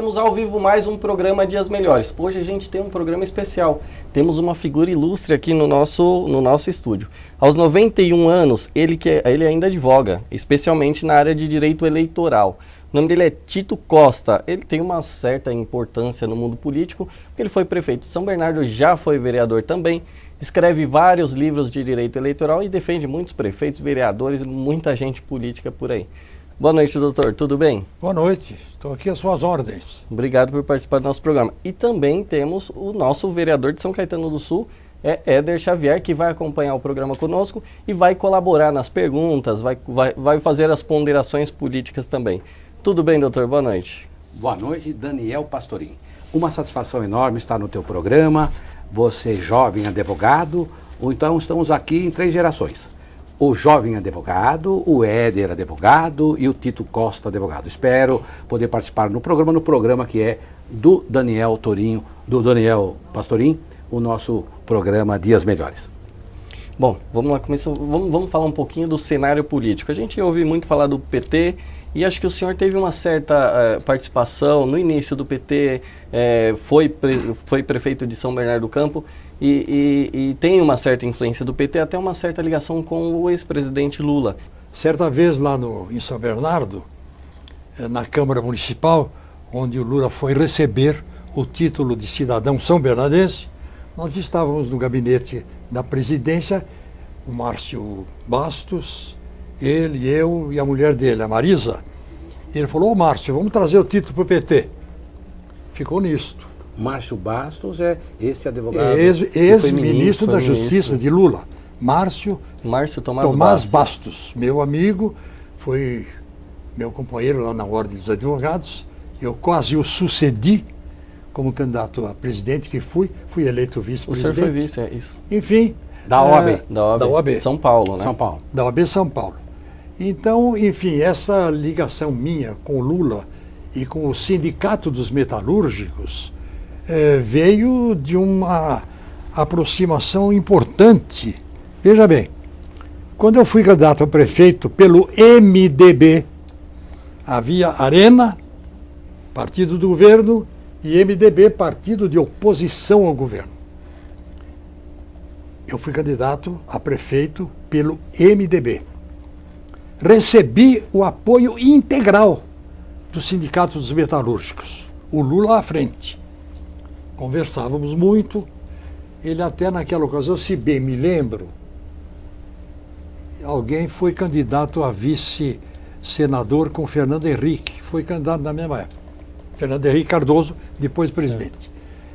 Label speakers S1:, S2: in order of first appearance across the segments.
S1: Estamos ao vivo mais um programa Dias Melhores. Hoje a gente tem um programa especial. Temos uma figura ilustre aqui no nosso estúdio. Aos 91 anos, ele ainda advoga, especialmente na área de direito eleitoral. O nome dele é Tito Costa. Ele tem uma certa importância no mundo político, porque ele foi prefeito de São Bernardo, já foi vereador também, escreve vários livros de direito eleitoral e defende muitos prefeitos, vereadores e muita gente política por aí. Boa noite, doutor. Tudo bem?
S2: Boa noite. Estou aqui às suas ordens.
S1: Obrigado por participar do nosso programa. E também temos o nosso vereador de São Caetano do Sul, Éder Xavier, que vai acompanhar o programa conosco e vai colaborar nas perguntas, vai fazer as ponderações políticas também. Tudo bem, doutor? Boa noite.
S3: Boa noite, Daniel Pastorim. Uma satisfação enorme estar no teu programa. Você, jovem advogado, ou então estamos aqui em 3 gerações. O jovem advogado, o Éder advogado e o Tito Costa advogado. Espero poder participar no programa que é do Daniel Pastorim, o nosso programa Dias Melhores.
S1: Bom, vamos lá, vamos falar um pouquinho do cenário político. A gente ouve muito falar do PT e acho que o senhor teve uma certa participação no início do PT, foi prefeito de São Bernardo do Campo e tem uma certa influência do PT, até uma certa ligação com o ex-presidente Lula.
S2: Certa vez lá em São Bernardo, na Câmara Municipal, onde o Lula foi receber o título de cidadão são bernardense, nós estávamos no gabinete da presidência, o Márcio Bastos, ele, eu e a mulher dele, a Marisa. E ele falou: ô Márcio, vamos trazer o título para o PT. Ficou nisto.
S3: Márcio Bastos é esse advogado...
S2: Ex-ministro da Justiça de Lula. Márcio Tomás Bastos, meu amigo, foi meu companheiro lá na Ordem dos Advogados. Eu quase o sucedi como candidato a presidente que fui eleito vice-presidente.
S1: O senhor foi vice, é isso.
S2: Enfim...
S3: Da OAB.
S1: Da OAB. São Paulo, né?
S3: São Paulo.
S2: Da OAB São Paulo. Então, enfim, essa ligação minha com o Lula e com o Sindicato dos Metalúrgicos veio de uma aproximação importante. Veja bem, quando eu fui candidato a prefeito pelo MDB, havia Arena, partido do governo, e MDB, partido de oposição ao governo. Eu fui candidato a prefeito pelo MDB. Recebi o apoio integral do Sindicato dos Metalúrgicos, o Lula à frente. Conversávamos muito, ele até naquela ocasião, se bem me lembro, alguém foi candidato a vice-senador com Fernando Henrique, foi candidato na mesma época. Fernando Henrique Cardoso, depois presidente.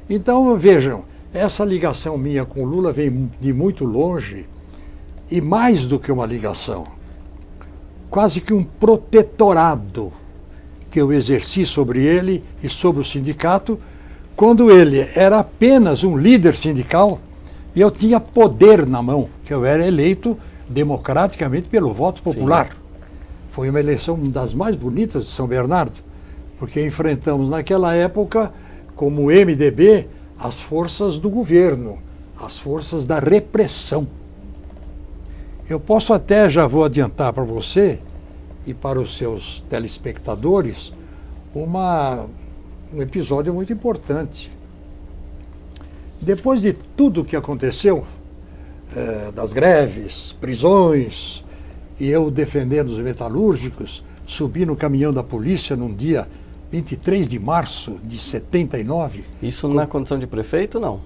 S2: Então, vejam, essa ligação minha com o Lula vem de muito longe, e mais do que uma ligação, quase que um protetorado que eu exerci sobre ele e sobre o sindicato, quando ele era apenas um líder sindical e eu tinha poder na mão, que eu era eleito democraticamente pelo voto popular. Sim. Foi uma eleição das mais bonitas de São Bernardo, porque enfrentamos naquela época, como MDB, as forças do governo, as forças da repressão. Eu posso até, já vou adiantar para você e para os seus telespectadores, um episódio muito importante. Depois de tudo que aconteceu, das greves, prisões, e eu defendendo os metalúrgicos, subi no caminhão da polícia num dia 23 de março de 79.
S1: Isso na condição de prefeito, não?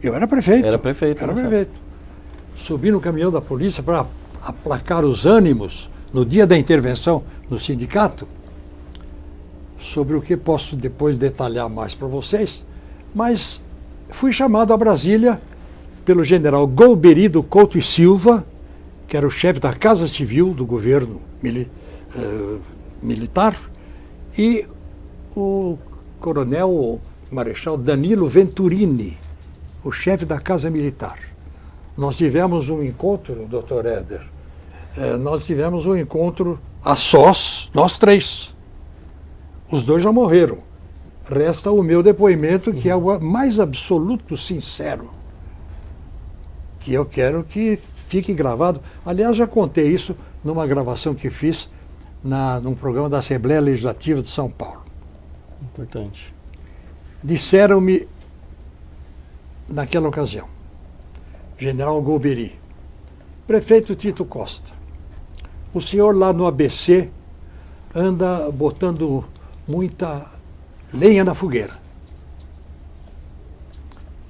S2: Eu era prefeito.
S1: Era prefeito.
S2: Era prefeito. Subi no caminhão da polícia para aplacar os ânimos no dia da intervenção no sindicato, sobre o que posso depois detalhar mais para vocês, mas fui chamado a Brasília pelo general Golbery Couto e Silva, que era o chefe da Casa Civil do governo militar, e o coronel marechal Danilo Venturini, o chefe da Casa Militar. Nós tivemos um encontro, doutor Éder, nós tivemos um encontro a sós, nós 3. Os 2 já morreram. Resta o meu depoimento, que é o mais absoluto sincero, que eu quero que fique gravado. Aliás, já contei isso numa gravação que fiz num programa da Assembleia Legislativa de São Paulo.
S1: Importante.
S2: Disseram-me, naquela ocasião, General Golbery, prefeito Tito Costa, o senhor lá no ABC anda botando muita lenha na fogueira.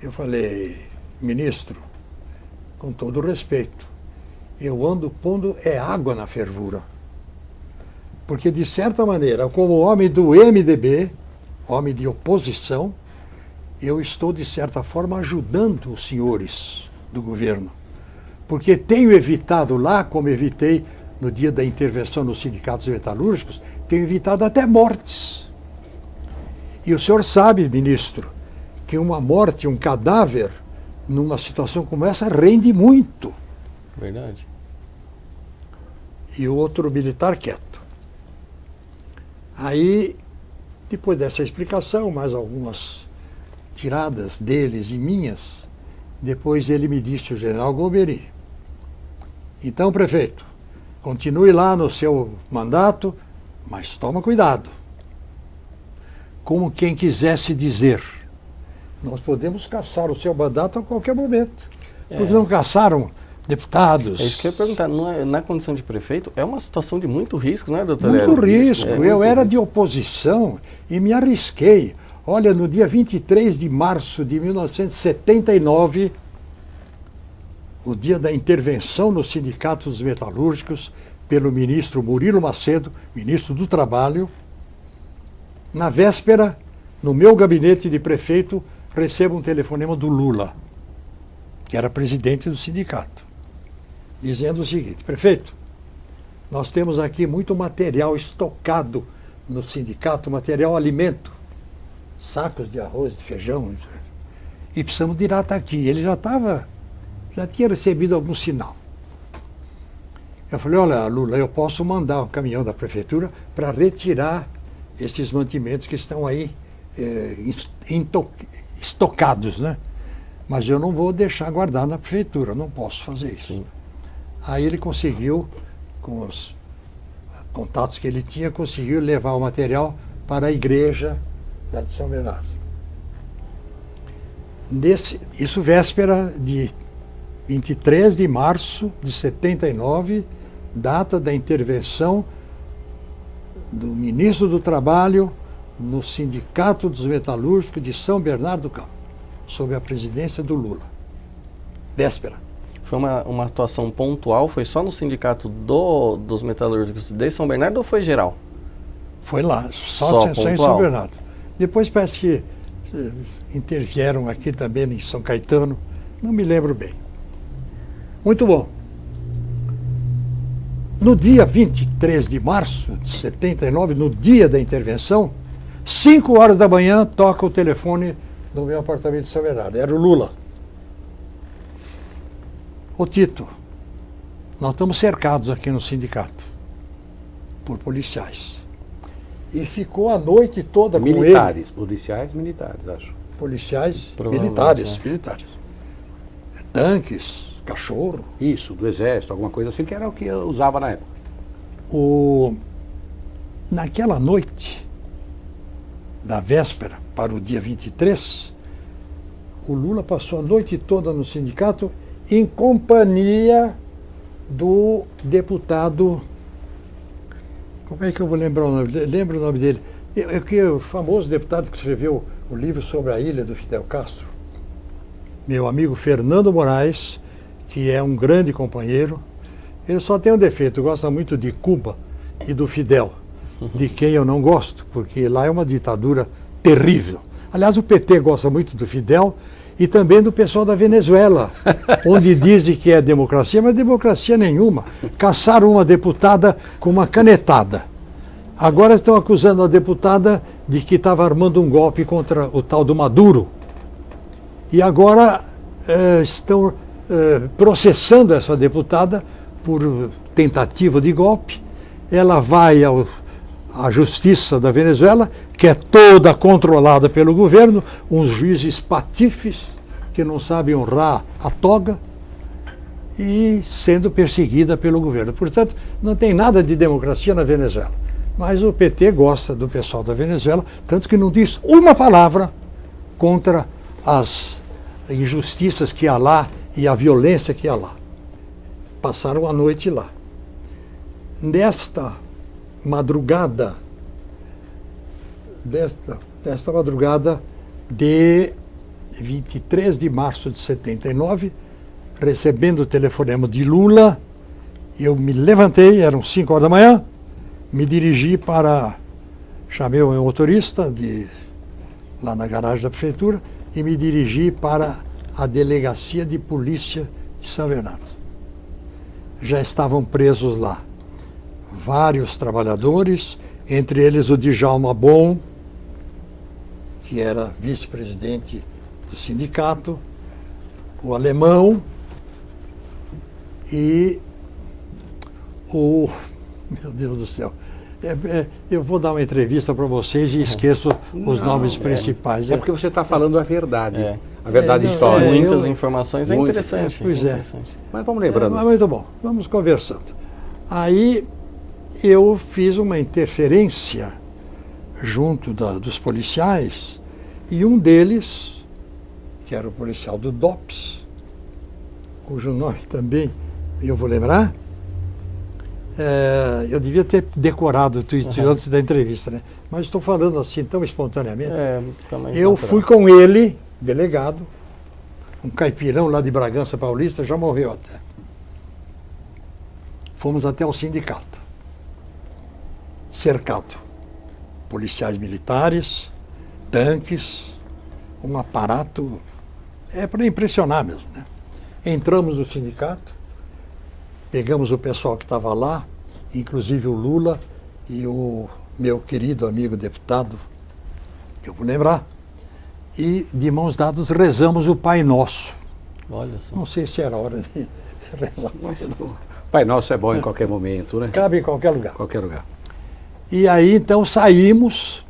S2: Eu falei, ministro, com todo respeito, eu ando pondo água na fervura. Porque, de certa maneira, como homem do MDB, homem de oposição, eu estou, de certa forma, ajudando os senhores do governo. Porque tenho evitado lá, como evitei no dia da intervenção nos sindicatos metalúrgicos, tenho evitado até mortes. E o senhor sabe, ministro, que uma morte, um cadáver, numa situação como essa, rende muito.
S1: Verdade.
S2: E o outro militar quieto. Aí, depois dessa explicação, mais algumas tiradas deles e minhas, depois ele me disse, o general Golbery, então, prefeito, continue lá no seu mandato, mas toma cuidado. Como quem quisesse dizer, nós podemos caçar o seu mandato a qualquer momento. Porque não caçaram deputados.
S1: É isso que eu ia perguntar. Na condição de prefeito, é uma situação de muito risco, não é, doutor?
S2: Muito risco. Eu era de oposição e me arrisquei. Olha, no dia 23 de março de 1979, o dia da intervenção nos sindicatos metalúrgicos pelo ministro Murilo Macedo, ministro do Trabalho, na véspera, no meu gabinete de prefeito, recebo um telefonema do Lula, que era presidente do sindicato, dizendo o seguinte, prefeito, nós temos aqui muito material estocado no sindicato, material alimento, sacos de arroz, de feijão, e precisamos de ir até aqui. Ele já tinha recebido algum sinal. Eu falei, olha, Lula, eu posso mandar um caminhão da prefeitura para retirar esses mantimentos que estão aí estocados, né? Mas eu não vou deixar guardado na prefeitura, não posso fazer isso. Sim. Aí ele conseguiu, com os contatos que ele tinha, conseguiu levar o material para a igreja de São Bernardo. Isso véspera de 23 de março de 79, data da intervenção do ministro do Trabalho no Sindicato dos Metalúrgicos de São Bernardo do Campo, sob a presidência do Lula. Véspera.
S1: Foi uma atuação pontual? Foi só no sindicato dos metalúrgicos de São Bernardo ou foi geral?
S2: Foi lá, só em São Bernardo. Depois parece que intervieram aqui também em São Caetano, não me lembro bem. Muito bom. No dia 23 de março de 79, no dia da intervenção, 5 horas da manhã, toca o telefone no meu apartamento de São Bernardo. Era o Lula. Ô Tito, nós estamos cercados aqui no sindicato por policiais. E ficou a noite toda com ele.
S3: Militares, policiais militares, acho.
S2: Policiais militares, militares. Tanques, cachorro.
S3: Isso, do exército, alguma coisa assim, que era o que eu usava na época.
S2: Naquela noite da véspera para o dia 23, o Lula passou a noite toda no sindicato em companhia do deputado, como é que eu vou lembrar o nome dele? Lembro o nome dele. O famoso deputado que escreveu o livro sobre a ilha do Fidel Castro. Meu amigo Fernando Moraes, que é um grande companheiro. Ele só tem um defeito, gosta muito de Cuba e do Fidel, de quem eu não gosto, porque lá é uma ditadura terrível. Aliás, o PT gosta muito do Fidel e também do pessoal da Venezuela, onde dizem que é democracia, mas democracia nenhuma. Caçaram uma deputada com uma canetada. Agora estão acusando a deputada de que estava armando um golpe contra o tal do Maduro. E agora estão processando essa deputada por tentativa de golpe. Ela vai à justiça da Venezuela, que é toda controlada pelo governo, uns juízes patifes que não sabem honrar a toga, e sendo perseguida pelo governo. Portanto, não tem nada de democracia na Venezuela. Mas o PT gosta do pessoal da Venezuela, tanto que não diz uma palavra contra as injustiças que há lá e a violência que há lá. Passaram a noite lá. Nesta madrugada de 23 de março de 79, recebendo o telefonema de Lula, eu me levantei, eram 5 horas da manhã, me dirigi para... Chamei o meu motorista lá na garagem da prefeitura e me dirigi para a delegacia de polícia de São Bernardo. Já estavam presos lá vários trabalhadores, entre eles o Djalma Bom, que era vice-presidente do sindicato, o Alemão e o... Meu Deus do céu. Eu vou dar uma entrevista para vocês e esqueço os nomes principais.
S3: É porque você está falando a verdade. A verdade histórica.
S1: Muitas informações, é interessante.
S2: Pois é.
S3: Mas vamos lembrando.
S2: Mas muito bom, vamos conversando. Aí eu fiz uma interferência junto dos policiais e um deles, que era o policial do DOPS, cujo nome também eu vou lembrar, eu devia ter decorado tudo antes da entrevista, né? Mas estou falando assim tão espontaneamente. Eu fui com ele, delegado, um caipirão lá de Bragança Paulista, já morreu até. Fomos até o sindicato, cercado. Policiais militares, tanques, um aparato, para impressionar mesmo, né? Entramos no sindicato, pegamos o pessoal que estava lá, inclusive o Lula e o meu querido amigo deputado, que eu vou lembrar, e de mãos dadas rezamos o Pai Nosso.
S1: Olha só.
S2: Não sei se era hora de rezar o Pai Nosso.
S3: Pai Nosso é bom em qualquer momento, né?
S2: Cabe em qualquer lugar.
S3: Qualquer lugar.
S2: E aí então saímos,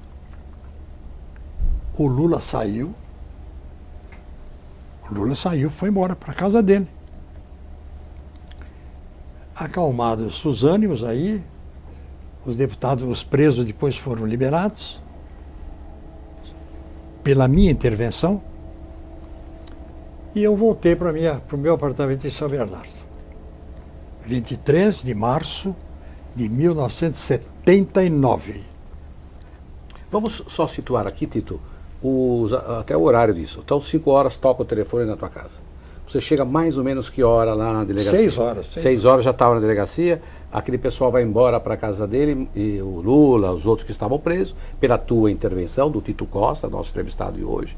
S2: o Lula saiu, foi embora para a casa dele. Acalmados os ânimos aí, os deputados, os presos depois foram liberados pela minha intervenção e eu voltei para o meu apartamento em São Bernardo. 23 de março de 1979.
S3: Vamos só situar aqui, Tito, até o horário disso. Então, 5 horas toca o telefone na tua casa. Você chega mais ou menos que hora lá na delegacia?
S2: 6 horas.
S3: 6 horas já estava na delegacia, aquele pessoal vai embora para a casa dele, e o Lula, os outros que estavam presos, pela tua intervenção, do Tito Costa, nosso entrevistado de hoje,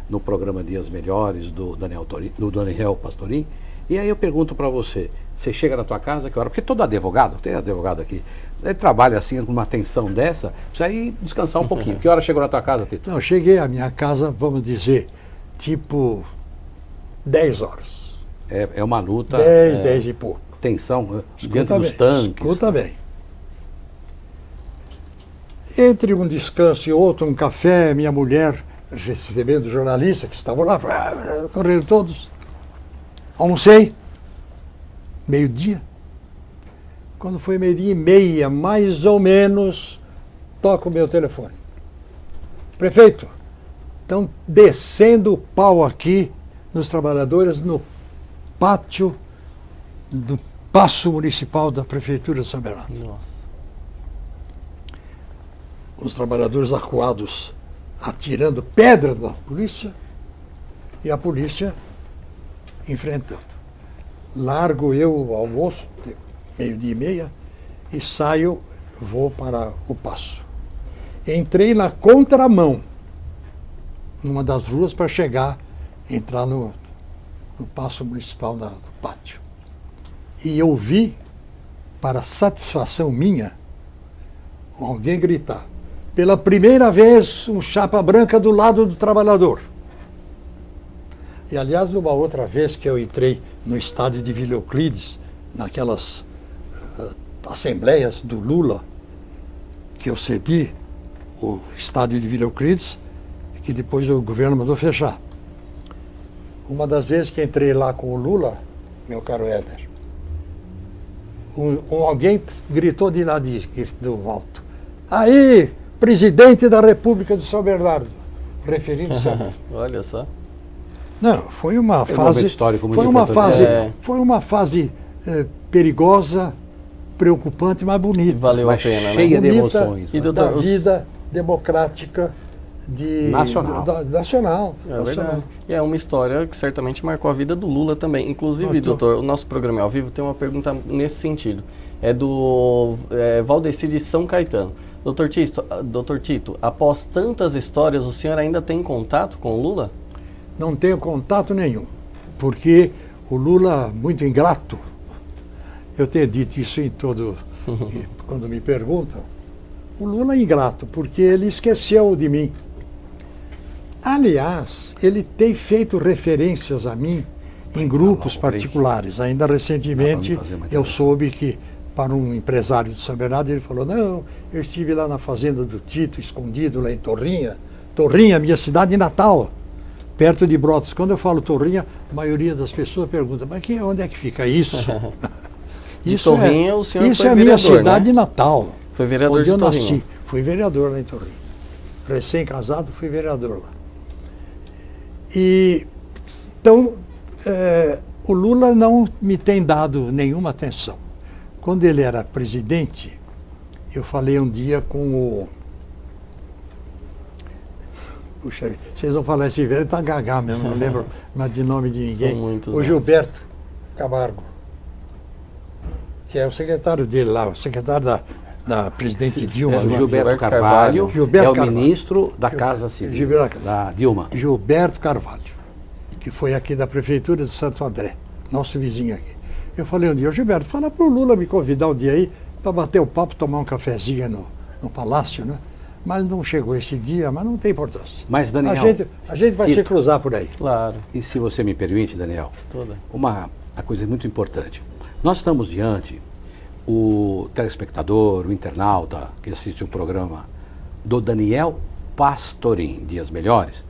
S3: no programa Dias Melhores, do Daniel Pastorin. E aí eu pergunto para você, você chega na tua casa, que hora? Porque todo advogado, tem advogado aqui, ele trabalha assim, com uma tensão dessa, precisa ir descansar um pouquinho. Que hora chegou na tua casa, Tito?
S2: Não, cheguei à minha casa, vamos dizer, tipo 10 horas.
S3: É uma luta.
S2: 10 e pouco.
S3: Tensão,
S2: Escuta
S3: dentro dos tanques.
S2: Escuta bem. Entre um descanso e outro, um café, minha mulher recebendo jornalistas que estavam lá, correndo todos. Almocei, meio-dia. Quando foi 12:30, mais ou menos, toca o meu telefone. Prefeito, estão descendo o pau aqui nos trabalhadores no pátio do Paço Municipal da Prefeitura de São Bernardo.
S1: Nossa.
S2: Os trabalhadores acuados atirando pedra na polícia e a polícia enfrentando. Largo eu o almoço, 12:30, e saio, vou para o Paço. Entrei na contramão, numa das ruas, para entrar no Paço Municipal do pátio. E eu vi, para satisfação minha, alguém gritar: pela primeira vez, um chapa branca do lado do trabalhador. E, aliás, numa outra vez que eu entrei no estádio de Vila Euclides, naquelas assembleias do Lula, que eu cedi o estádio de Vila Euclides, que depois o governo mandou fechar. Uma das vezes que entrei lá com o Lula, meu caro Éder, alguém gritou de lá do alto: Aí, presidente da República de São Bernardo, referindo-se a mim.
S1: Olha só.
S2: Não, foi uma
S3: Foi um momento
S2: fase,
S3: histórico muito
S2: foi uma
S3: importante.
S2: fase,
S1: É.
S2: foi uma fase perigosa, preocupante, mas bonita.
S1: Valeu
S3: Mas
S1: a pena,
S3: cheia
S1: né?
S3: de
S2: Bonita
S3: emoções.
S1: E
S3: né?
S1: doutor,
S2: da
S1: os-
S2: vida democrática
S3: Nacional.
S2: nacional.
S1: É verdade. E é uma história que certamente marcou a vida do Lula também. Inclusive,
S2: Marcou.
S1: doutor, o nosso programa ao vivo tem uma pergunta nesse sentido. É do Valdeci de São Caetano. Doutor Tito, após tantas histórias, o senhor ainda tem contato com o Lula?
S2: Não tenho contato nenhum, porque o Lula, muito ingrato, eu tenho dito isso em todo, quando me perguntam, o Lula é ingrato, porque ele esqueceu de mim. Aliás, ele tem feito referências a mim em grupos particulares. Ainda recentemente
S3: Dá pra me fazer uma
S2: eu
S3: intervenção.
S2: soube que, para um empresário de São Bernardo, ele falou, não, eu estive lá na fazenda do Tito, escondido lá em Torrinha. Torrinha, minha cidade natal, perto de Brotas. Quando eu falo Torrinha, a maioria das pessoas pergunta, mas onde é que fica isso?
S1: De Torrinha, o senhor
S2: isso
S1: foi
S2: é a minha
S1: vereador,
S2: cidade
S1: né?
S2: natal.
S1: Foi vereador
S2: onde
S1: de
S2: eu
S1: Torrinha.
S2: nasci. Fui vereador lá em Torrinha. Recém-casado, fui vereador lá. E, então, o Lula não me tem dado nenhuma atenção. Quando ele era presidente, eu falei um dia com o... Puxa, vocês vão falar esse velho, tá gagá mesmo, não lembro mais de nome de ninguém.
S1: São muitos
S2: O
S1: nomes.
S2: Gilberto Camargo, que é o secretário dele lá, o secretário da presidente Dilma.
S3: É, o
S2: lá.
S3: Gilberto
S1: Carvalho.
S3: Carvalho,
S2: Gilberto
S3: é o
S2: Carvalho.
S3: ministro da Casa Civil,
S2: Gilberto-
S3: da Dilma.
S2: Gilberto Carvalho, que foi aqui da Prefeitura de Santo André, nosso vizinho aqui. Eu falei um dia, Gilberto, fala para o Lula me convidar um dia aí para bater o papo, tomar um cafezinho no Palácio, né? Mas não chegou esse dia, mas não tem importância.
S3: Mas, Daniel,
S2: A gente vai
S3: Tito.
S2: se cruzar por aí.
S1: Claro,
S3: e se você me permite, Daniel,
S1: toda.
S3: uma coisa muito importante. Nós estamos diante, o telespectador, o internauta que assiste o programa do Daniel Pastorim, Dias Melhores,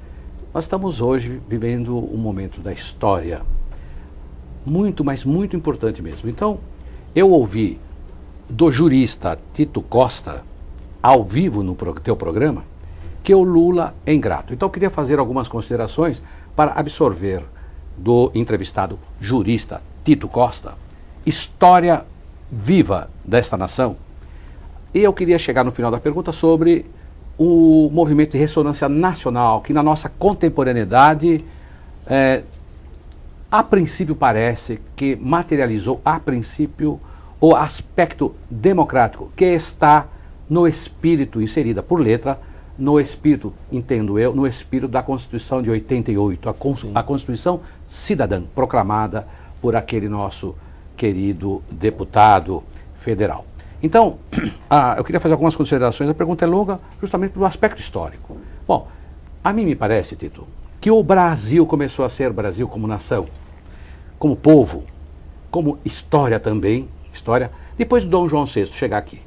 S3: nós estamos hoje vivendo um momento da história muito, mas muito importante mesmo. Então, eu ouvi do jurista Tito Costa, ao vivo no teu programa, que o Lula é ingrato. Então, eu queria fazer algumas considerações para absorver do entrevistado jurista Tito Costa, história viva desta nação. E eu queria chegar no final da pergunta sobre o movimento de ressonância nacional, que na nossa contemporaneidade, a princípio parece que materializou, a princípio, o aspecto democrático, que está no espírito, inserida por letra, no espírito, entendo eu, no espírito da Constituição de 88, a Constituição Cidadã, proclamada por aquele nosso querido deputado federal. Então, eu queria fazer algumas considerações, a pergunta é longa justamente pelo aspecto histórico. Bom, a mim me parece, Tito, que o Brasil começou a ser Brasil como nação, como povo, como história também, depois do Dom João VI chegar aqui.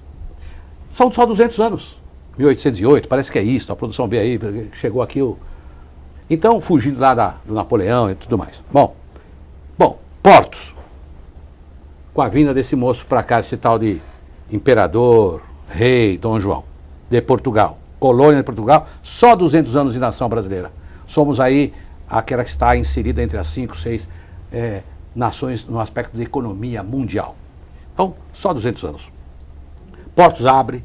S3: São só 200 anos, 1808, parece que é isso, a produção vê aí, chegou aqui Então, fugindo lá do Napoleão e tudo mais. Bom, portos. Com a vinda desse moço para cá, esse tal de imperador, rei, Dom João, de Portugal, colônia de Portugal, só 200 anos de nação brasileira. Somos aí aquela que está inserida entre as 5, 6 nações no aspecto de economia mundial. Então, só 200 anos. Portos abre,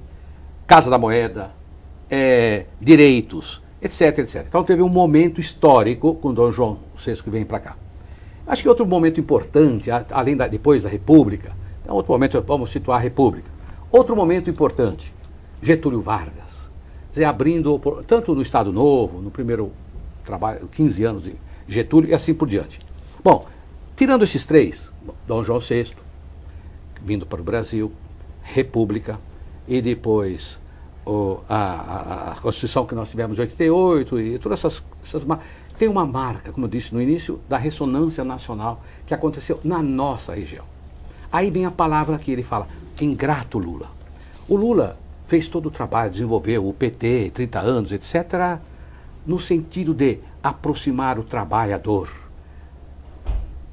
S3: Casa da Moeda, direitos, etc, etc. Então teve um momento histórico com Dom João VI que vem para cá. Acho que outro momento importante, além depois da República, outro momento, vamos situar a República. Outro momento importante, Getúlio Vargas, abrindo, tanto no Estado Novo, no primeiro trabalho, 15 anos de Getúlio e assim por diante. Bom, tirando esses três, Dom João VI, vindo para o Brasil, República, e depois a Constituição que nós tivemos em 88, e todas essas tem uma marca, como eu disse no início, da ressonância nacional que aconteceu na nossa região. Aí vem a palavra que ele fala, ingrato Lula. O Lula fez todo o trabalho, desenvolveu o PT, 30 anos, etc., no sentido de aproximar o trabalhador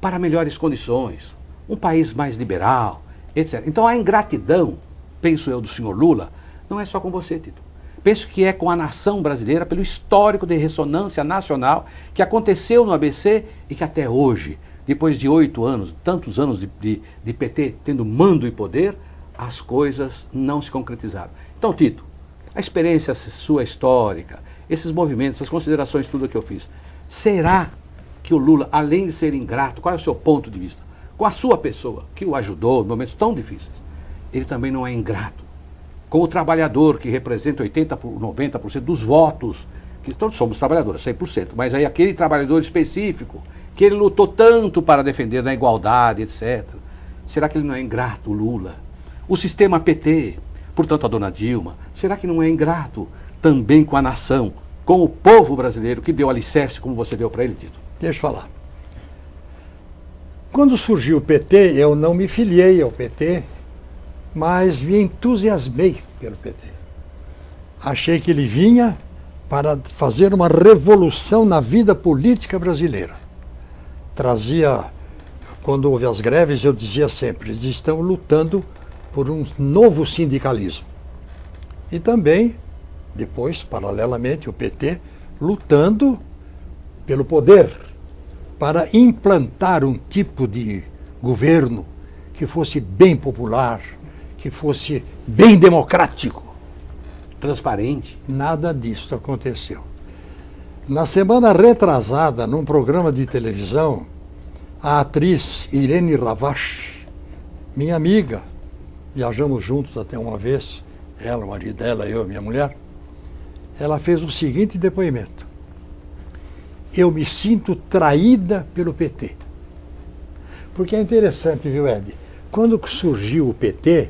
S3: para melhores condições, um país mais liberal, etc. Então a ingratidão, penso eu, do senhor Lula, não é só com você, Tito. Penso que é com a nação brasileira, pelo histórico de ressonância nacional que aconteceu no ABC e que até hoje, depois de 8 anos, tantos anos de PT tendo mando e poder, as coisas não se concretizaram. Então, Tito, a experiência sua histórica, esses movimentos, essas considerações, tudo que eu fiz, será que o Lula, além de ser ingrato, qual é o seu ponto de vista? Com a sua pessoa, que o ajudou em momentos tão difíceis, ele também não é ingrato com o trabalhador, que representa 80%, 90% dos votos, que todos somos trabalhadores, 100%, mas aí aquele trabalhador específico, que ele lutou tanto para defender na igualdade, etc. Será que ele não é ingrato, o Lula? O sistema PT, portanto a dona Dilma, será que não é ingrato também com a nação, com o povo brasileiro que deu alicerce, como você deu para ele, Tito?
S2: Deixa eu falar. Quando surgiu o PT, eu não me filiei ao PT, mas me entusiasmei pelo PT. Achei que ele vinha para fazer uma revolução na vida política brasileira. Trazia, quando houve as greves, eu dizia sempre, eles estão lutando por um novo sindicalismo. E também, depois, paralelamente, o PT lutando pelo poder, para implantar um tipo de governo que fosse bem popular, que fosse bem democrático.
S3: Transparente.
S2: Nada disso aconteceu. Na semana retrasada, num programa de televisão, a atriz Irene Ravache, minha amiga, viajamos juntos até uma vez, ela, o marido dela, eu, minha mulher, ela fez o seguinte depoimento: eu me sinto traída pelo PT. Porque é interessante, viu, Ed? Quando surgiu o PT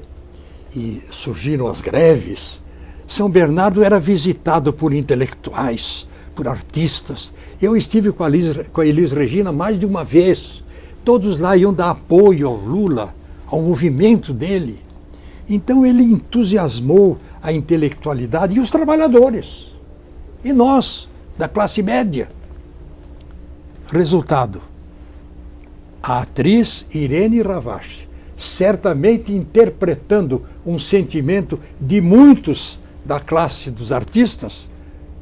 S2: e surgiram as greves, São Bernardo era visitado por intelectuais, por artistas. Eu estive com a Elis Regina mais de uma vez. Todos lá iam dar apoio ao Lula, ao movimento dele. Então ele entusiasmou a intelectualidade e os trabalhadores. E nós, da classe média. Resultado: a atriz Irene Ravache, certamente interpretando um sentimento de muitos da classe dos artistas,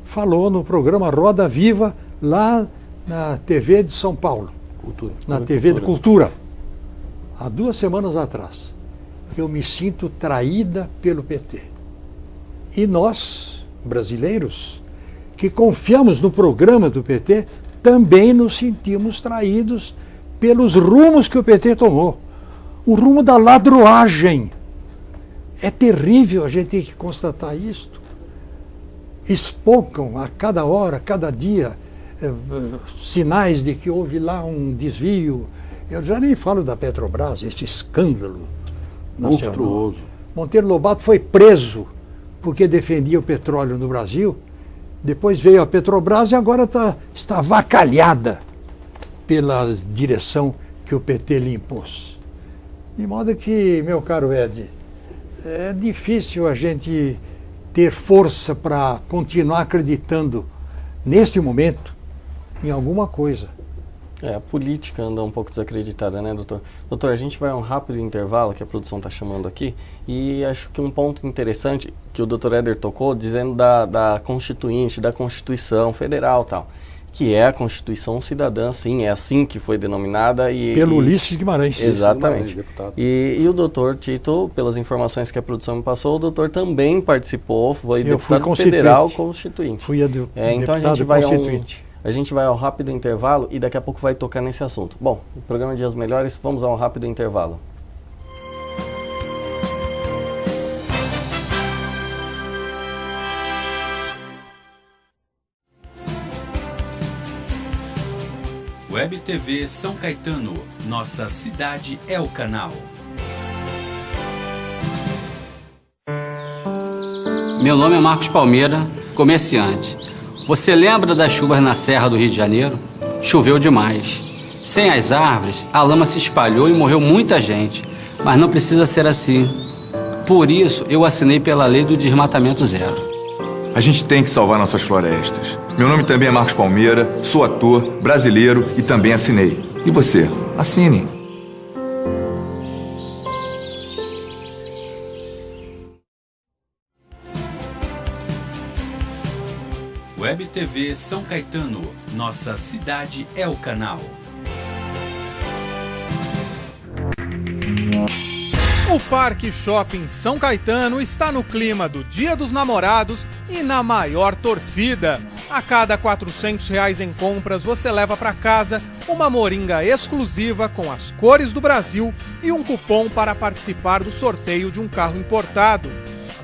S2: falou no programa Roda Viva, lá na TV de São Paulo, na TV de Cultura, há 2 semanas atrás. Eu me sinto traída pelo PT. E nós, brasileiros, que confiamos no programa do PT, também nos sentimos traídos pelos rumos que o PT tomou. O rumo da ladroagem. É terrível a gente ter que constatar isto. Espocam a cada hora, cada dia, sinais de que houve lá um desvio. Eu já nem falo da Petrobras, esse escândalo nacional.
S3: Monstruoso.
S2: Monteiro Lobato foi preso porque defendia o petróleo no Brasil. Depois veio a Petrobras e agora está avacalhada pela direção que o PT lhe impôs. De modo que, meu caro Ed, é difícil a gente ter força para continuar acreditando, neste momento, em alguma coisa.
S1: A política anda um pouco desacreditada, né, doutor? Doutor, a gente vai a um rápido intervalo, que a produção está chamando aqui, e acho que um ponto interessante que o doutor Éder tocou, dizendo da Constituinte, da Constituição Federal e tal, que é a Constituição Cidadã, sim, é assim que foi denominada.
S2: Pelo Ulisses Guimarães.
S1: Exatamente.
S3: Deputado.
S1: E o doutor Tito, pelas informações que a produção me passou, o doutor também participou, foi deputado federal constituinte.
S2: Fui
S1: então
S2: deputado constituinte.
S1: A gente vai ao rápido intervalo e daqui a pouco vai tocar nesse assunto. Bom, o programa Dias Melhores, vamos a um rápido intervalo.
S4: Web TV São Caetano, nossa cidade é o canal.
S5: Meu nome é Marcos Palmeira, comerciante. Você lembra das chuvas na Serra do Rio de Janeiro? Choveu demais. Sem as árvores, a lama se espalhou e morreu muita gente. Mas não precisa ser assim. Por isso, eu assinei pela lei do desmatamento zero.
S6: A gente tem que salvar nossas florestas. Meu nome também é Marcos Palmeira, sou ator, brasileiro e também assinei. E você? Assine.
S4: WebTV São Caetano, nossa cidade é o canal.
S7: O Parque Shopping São Caetano está no clima do Dia dos Namorados e na maior torcida. A cada R$ 400 em compras, você leva para casa uma moringa exclusiva com as cores do Brasil e um cupom para participar do sorteio de um carro importado.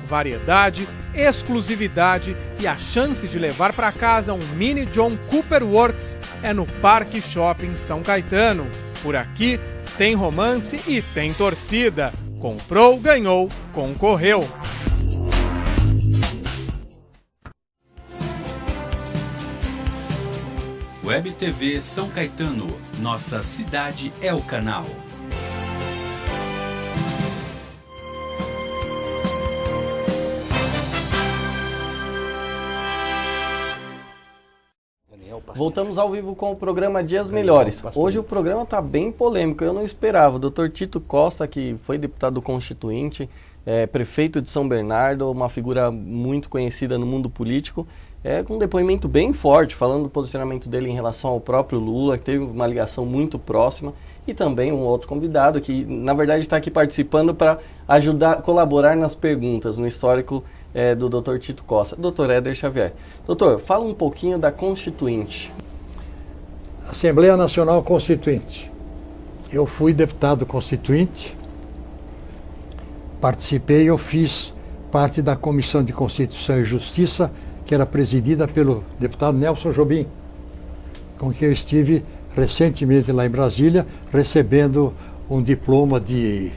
S7: Variedade, exclusividade e a chance de levar para casa um mini John Cooper Works é no Parque Shopping São Caetano. Por aqui tem romance e tem torcida. Comprou, ganhou, concorreu.
S4: WebTV São Caetano, nossa cidade é o canal.
S1: Voltamos ao vivo com o programa Dias Melhores. Hoje o programa está bem polêmico, eu não esperava. O Dr. Tito Costa, que foi deputado constituinte, prefeito de São Bernardo, uma figura muito conhecida no mundo político, com um depoimento bem forte, falando do posicionamento dele em relação ao próprio Lula, que teve uma ligação muito próxima, e também um outro convidado que, na verdade, está aqui participando para ajudar, colaborar nas perguntas, no histórico do Dr. Tito Costa, Dr. Éder Xavier. Doutor, fala um pouquinho da Constituinte.
S2: Assembleia Nacional Constituinte. Eu fui deputado constituinte, participei, eu fiz parte da Comissão de Constituição e Justiça, que era presidida pelo deputado Nelson Jobim, com quem eu estive recentemente lá em Brasília, recebendo um diploma de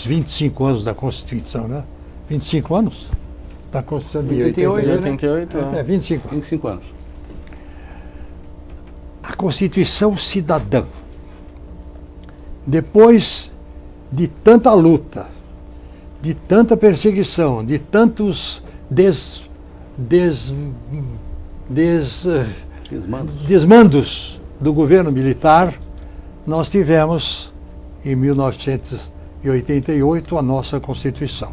S2: 25 anos da Constituição, né? 25 anos? Da Constituição de
S1: 88,
S3: 25 anos.
S2: A Constituição Cidadã. Depois de tanta luta, de tanta perseguição, de tantos desmandos do governo militar, nós tivemos, em 1988, a nossa Constituição,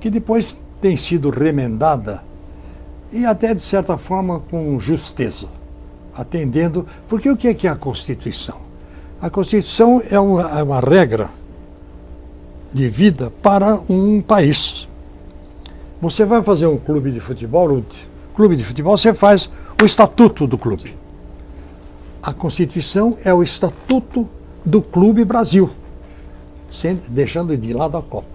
S2: que depois tem sido remendada e até, de certa forma, com justeza, atendendo, porque o que é a Constituição? A Constituição é uma regra de vida para um país. Você vai fazer um clube de futebol, você faz o estatuto do clube. A Constituição é o estatuto do Clube Brasil, deixando de lado a Copa.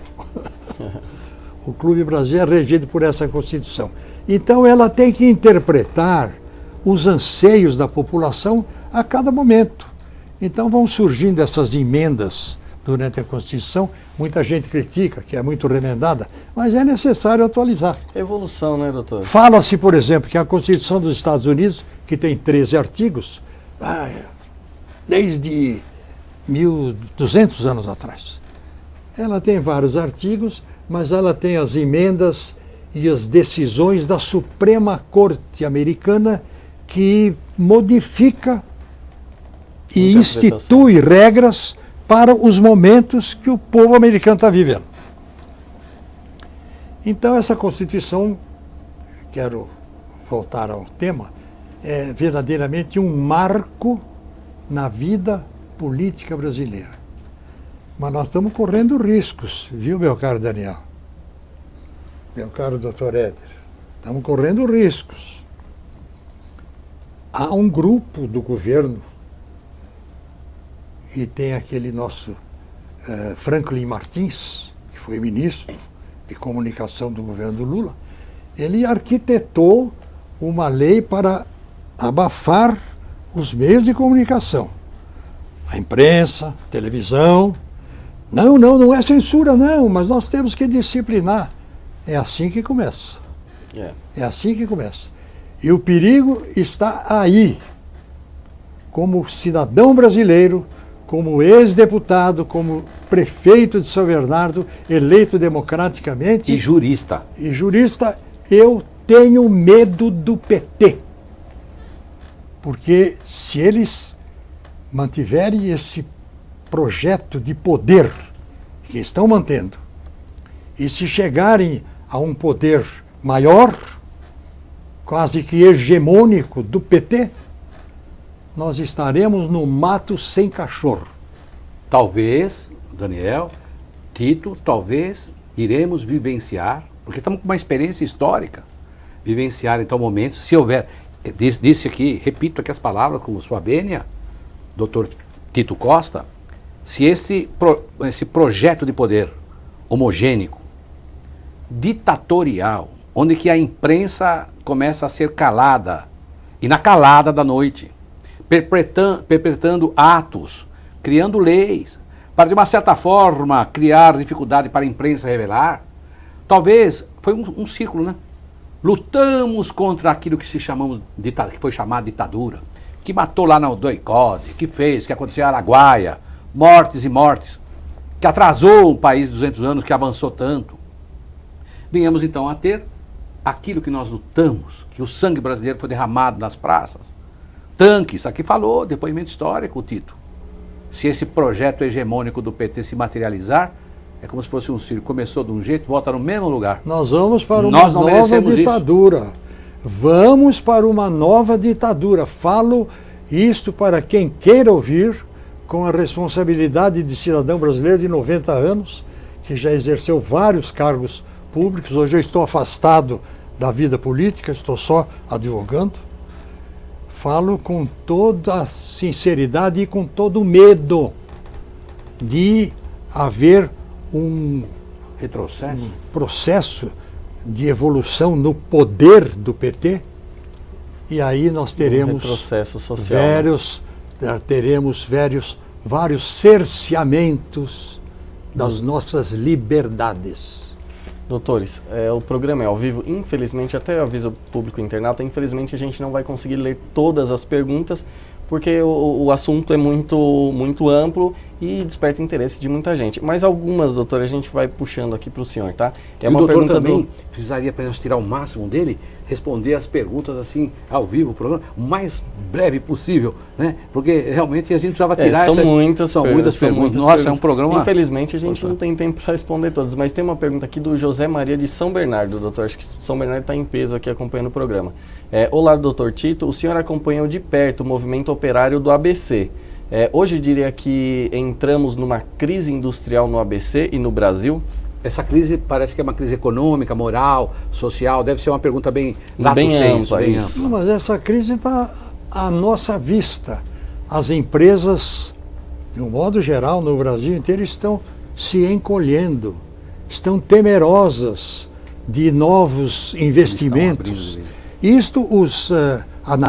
S2: O Clube Brasil é regido por essa Constituição. Então ela tem que interpretar os anseios da população a cada momento. Então vão surgindo essas emendas durante a Constituição. Muita gente critica, que é muito remendada, mas é necessário atualizar.
S1: Evolução, né, doutor?
S2: Fala-se, por exemplo, que a Constituição dos Estados Unidos, que tem 13 artigos, desde 1200 anos atrás. Ela tem vários artigos, mas ela tem as emendas e as decisões da Suprema Corte Americana que modifica e institui regras para os momentos que o povo americano está vivendo. Então essa Constituição, quero voltar ao tema, é verdadeiramente um marco na vida política brasileira. Mas nós estamos correndo riscos, viu, meu caro Daniel? Meu caro doutor Éder, estamos correndo riscos. Há um grupo do governo, e tem aquele nosso Franklin Martins, que foi ministro de comunicação do governo do Lula, ele arquitetou uma lei para abafar os meios de comunicação. A imprensa, televisão. Não é censura, não, mas nós temos que disciplinar. É assim que começa. É assim que começa. E o perigo está aí. Como cidadão brasileiro, como ex-deputado, como prefeito de São Bernardo, eleito democraticamente.
S3: E jurista.
S2: Eu tenho medo do PT. Porque se eles mantiverem esse projeto de poder que estão mantendo, e se chegarem a um poder maior, quase que hegemônico do PT, nós estaremos no mato sem cachorro.
S3: Talvez, Daniel, Tito, talvez iremos vivenciar, porque estamos com uma experiência histórica, vivenciar então momentos, se houver, disse aqui, repito aqui as palavras com sua vênia, doutor Tito Costa, se esse projeto de poder homogêneo, ditatorial, onde que a imprensa começa a ser calada, e na calada da noite, perpetrando atos, criando leis, para de uma certa forma criar dificuldade para a imprensa revelar, talvez foi um círculo, né? Lutamos contra aquilo que que foi chamado ditadura, que matou lá no Doicode, que fez, que aconteceu em Araguaia, mortes e mortes, que atrasou o país de 200 anos, que avançou tanto. Venhamos então a ter aquilo que nós lutamos, que o sangue brasileiro foi derramado nas praças. Tanques, aqui falou, depoimento histórico, Tito. Se esse projeto hegemônico do PT se materializar, é como se fosse um circo. Começou de um jeito, volta no mesmo lugar.
S2: Nós vamos para uma nova ditadura. Vamos para uma nova ditadura. Falo isto para quem queira ouvir, com a responsabilidade de cidadão brasileiro de 90 anos, que já exerceu vários cargos públicos. Hoje eu estou afastado da vida política, estou só advogando. Falo com toda a sinceridade e com todo o medo de haver um processo de evolução no poder do PT, e aí nós teremos
S1: retrocesso social,
S2: teremos vários cerceamentos das nossas liberdades.
S1: Doutores, o programa é ao vivo, infelizmente, até aviso o público internauta, infelizmente a gente não vai conseguir ler todas as perguntas, porque o assunto é muito amplo e desperta interesse de muita gente. Mas algumas, doutor, a gente vai puxando aqui para o senhor, tá?
S3: E uma o doutor também precisaria, para nós tirar o máximo dele, responder as perguntas assim, ao vivo, o programa, o mais breve possível, né? Porque realmente a gente precisava tirar
S1: são muitas perguntas.
S3: Nossa, é um programa...
S1: Infelizmente a gente não tem tempo para responder todas, mas tem uma pergunta aqui do José Maria de São Bernardo, doutor. Acho que São Bernardo está em peso aqui acompanhando o programa. Olá, doutor Tito. O senhor acompanhou de perto o movimento operário do ABC. Hoje diria que entramos numa crise industrial no ABC e no Brasil?
S3: Essa crise parece que é uma crise econômica, moral, social, deve ser uma pergunta bem
S1: ampla.
S2: Não, mas essa crise está à nossa vista. As empresas, de um modo geral, no Brasil inteiro, estão se encolhendo, estão temerosas de novos investimentos. Isto